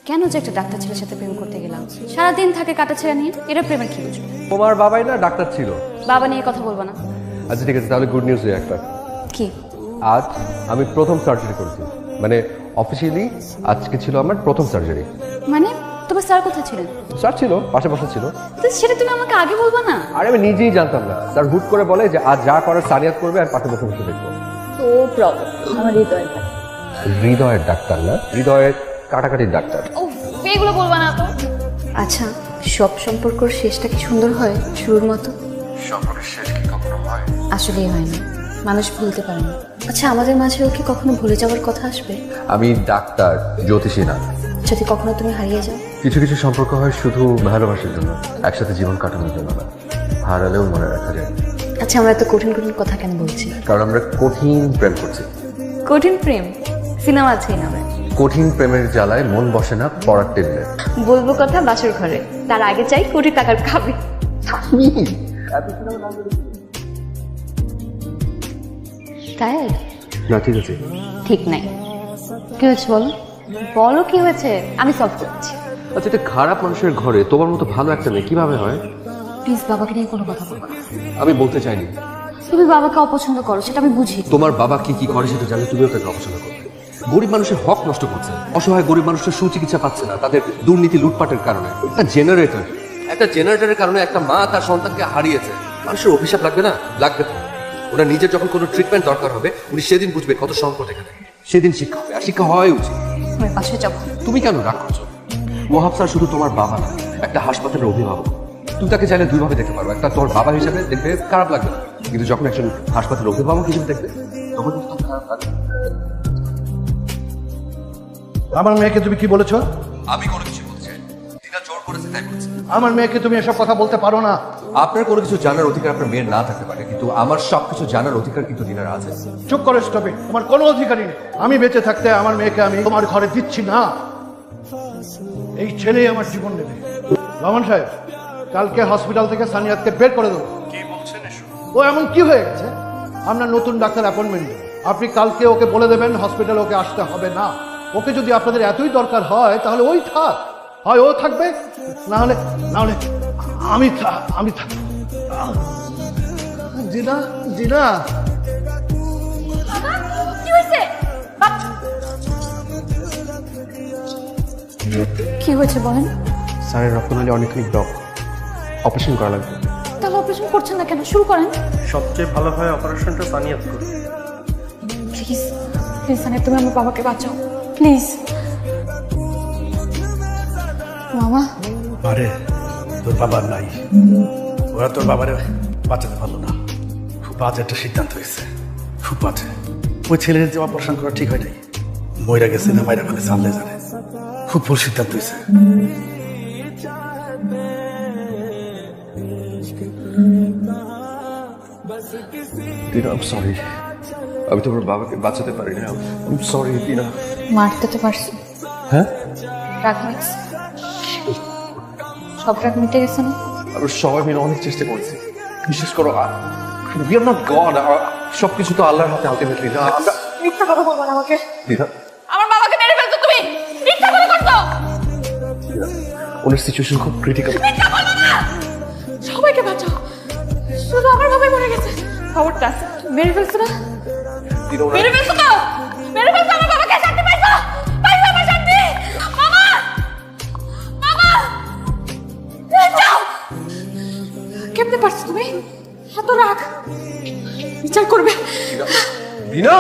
কেন যে একটা ডাক্তার ছেলের সাথে প্রেম করতে গেলাম? সারাদিন থাকে কাটা ছেঁড়া নিয়ে, এটা প্রেমের কি বুঝবো? তোমার বাবাই না ডাক্তার ছিল? বাবা নিয়ে কথা বলবো না। আচ্ছা ঠিক আছে, তাহলে গুড নিউজ একটা। কি? আজ আমি প্রথম সার্জারি করেছি, মানে অফিসিয়ালি আজকে ছিল আমার প্রথম সার্জারি। মানে তোমার স্যার কোথায় ছিলেন? স্যার ছিল, পাশে পাশে ছিল। তো সেটা তুমি আমাকে আগে বলবা না? আর আমি নিজেই জানতাম না, স্যার হুট করে বলে যে আজ যা করার সানিয়াত করবে আর পাশে বসে বসে দেখবো। তো প্রবলেম আমার হৃদয়ের। হৃদয়ের ডাক্তার না, হৃদয়ের কাটাকাটির ডাক্তার। ও এগুলো বলবা না তো। আচ্ছা, সব সম্পর্কর শেষটা কি সুন্দর হয় শুরুর মতো? সম্পর্কের শেষ কি কখনো হয়? আসলেই হয় না, মানুষ ভুলতে পারে না। আচ্ছা, আমাদের মাঝেও কি কখনো ভুলে যাওয়ার কথা আসবে? আমি ডাক্তার, জ্যোতিষী না। যদি কখনো তুমি হারিয়ে যাও? কিছু কিছু সম্পর্ক হয় শুধু ভালোবাসার জন্য, একসাথে জীবন কাটানোর জন্য না। হারালেও মনে রাখা যায়। আচ্ছা, আমরা এত কঠিন কঠিন কথা কেন বলছি? কারণ আমরা কঠিন প্রেম করছি। কঠিন প্রেম সিনেমা আছে নামে। কঠিন প্রেমের জ্বালায় মন বসে না পড়ার টেবিলে। বলবো কথা বাসর ঘরে, তার আগে চাই কোটি টাকার খাবে। তাই না ঠিক আছে। ঠিক নাই। কি হয়েছে বলো? বলো কি হয়েছে, আমি সলভ করছি। আচ্ছা, এটা খারাপ মানুষের ঘরে তোমার মতো ভালো একটা মেয়ে কিভাবে হয়? প্লিজ বাবাকে নিয়ে কোনো কথা বলবো না। আমি বলতে চাইনি। তুমি বাবাকে অপছন্দ করো, সেটা আমি বুঝি। তোমার বাবা কি কি করে সেটা জানলে তুমিও তাকে অপছন্দ করবে। গরিব মানুষের হক নষ্ট করছে, অসহায় গরিব মানুষের সুচিকিৎসা পাচ্ছে না তাদের দুর্নীতি লুটপাটের কারণে। একটা জেনারেটরের কারণে একটা মা তার সন্তানকে হারিয়েছে। মানুষের অভিশাপ লাগবে না? লাগবে তো। ওরা নিজের যখন কোনো ট্রিটমেন্ট দরকার হবে, উনি সেদিন বুঝবে কত সংকট এখানে। সেদিন শিক্ষা হবে, আর শিক্ষা হওয়াই উচিত। আমি পাশে যাবো। তুমি কেন রাগ করছো? ওয়াহাব স্যার শুধু তোমার বাবা না, একটা হাসপাতালের অভিভাবক। তুমি তাকে চাইলে দুইভাবে দেখতে পারো। একটা তোর বাবা হিসাবে দেখবে, খারাপ লাগবে না। কিন্তু যখন একজন হাসপাতালের অভিভাবক হিসেবে দেখবে, তখন কিন্তু তোমার খারাপ লাগবে। আমার মেয়েকে তুমি কি বলেছো? আমি কোনো কিছু বলছি, দিদা জোর করেছে তাই বলছি। আমার মেয়েকে তুমি এসব কথা বলতে পারো না। আপনার কোনো কিছু জানার অধিকার আপনার মেয়ের না থাকতে পারে, কিন্তু আমার সবকিছু জানার অধিকার কিন্তু দিনার আছে। চুপ করো, স্টপে। তোমার কোনো অধিকারই নেই। আমি বেঁচে থাকতে আমার মেয়েকে আমি তোমার ঘরে দিচ্ছি না। এই ছেলেই আমার জীবন নেবে। রহমান সাহেব, কালকে হসপিটাল থেকে সানিয়াতকে বের করে দেবো। কি বলছেন এসব? ও এমন কি হয়ে গেছে? আমরা নতুন ডাক্তার অ্যাপয়েন্টমেন্ট। আপনি কালকে ওকে বলে দেবেন হসপিটালে ওকে আসতে হবে না। ওকে যদি আপনাদের এতই দরকার হয় তাহলে ওই থাক, হয় ও থাকবে, না হলে আমি থাক। জিনা, জিনা, কি হয়েছে? কি হয়েছে বলেন? স্যারের রক্তনালী অনেকখানি ব্লক, অপারেশন করা লাগবে। তাহলে অপারেশন করছেন না কেন? শুরু করেন। সবচেয়ে ভালো হয় অপারেশনটা সানিয়াত করুন। প্লিজ প্লিজ সানিয়া, তুমি আমার বাবাকে বাঁচাও প্লিজ। মামা, আরে তোর বাবার নাই, ওরা তোর বাবারে বাঁচাতে পারলো না। খুব বাজে একটা সিদ্ধান্ত হয়েছে, খুব বাজে। ওই ছেলের যে অপারেশন করা ঠিক হয় নাই, ময়রা গেছে না মাইরা ফেলে জানলে জানে। খুব ভুল সিদ্ধান্ত হয়েছে। দিনা, আই এম সরি। আমি তোমার বাবাকে বাঁচাতে পারি না। আই এম সরি দিনা। মারতে তো পারছি। হ্যাঁ, রাগ হয়েছে, সব রাগ মিটে গেছে না? আমরা সবাই মিলে অনেক চেষ্টা করেছি। বিশেষ করো উই আর নট গড। সবকিছু তো আল্লাহর হাতে আলটিমেটলি। না আমরা মিথ্যা কথা বলবো না আমাকে। দিনা, আমার বাবাকে মেরে ফেলছো তুমি, মিথ্যা কথা করছো। ওনার সিচুয়েশন খুব ক্রিটিক্যাল। মিথ্যা বলো না, সবাইকে বাঁচাও, শুধু আমার বাবাই মরে গেছে। খবরটা মেরে ফেলছো না? দিনা, ওনার মেরে ফেলছো তো, মেরে ফেলছো আমার বাবাকে। শান্তি পাইছো? পাইছো আমার শান্তি? মামা, মামা, যাও। কেমনে পারছো তুমি? এত রাগ, বিচার করবে। দিনা, দিনা।